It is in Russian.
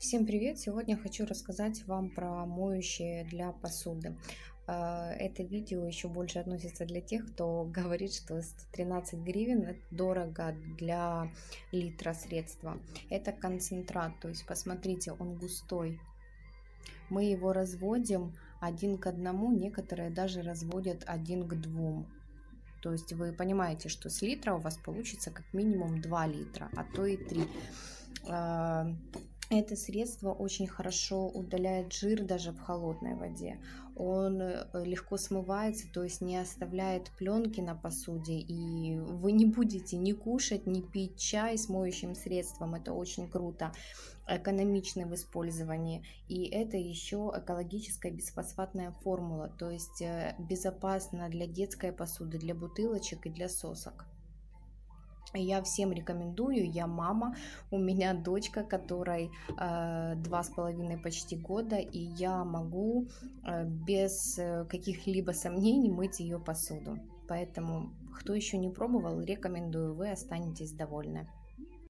Всем привет! Сегодня хочу рассказать вам про моющее для посуды. Это видео еще больше относится для тех, кто говорит, что 113 гривен это дорого для литра средства. Это концентрат, то есть посмотрите, он густой. Мы его разводим 1 к 1, некоторые даже разводят 1 к 2. То есть вы понимаете, что с литра у вас получится как минимум 2 литра, а то и 3. Это средство очень хорошо удаляет жир даже в холодной воде. Он легко смывается, то есть не оставляет пленки на посуде. И вы не будете ни кушать, ни пить чай с моющим средством. Это очень круто, экономичный в использовании. И это еще экологическая бесфосфатная формула, то есть безопасно для детской посуды, для бутылочек и для сосок. Я всем рекомендую, я мама, у меня дочка, которой 2,5 почти года, и я могу без каких-либо сомнений мыть ее посуду. Поэтому, кто еще не пробовал, рекомендую, вы останетесь довольны.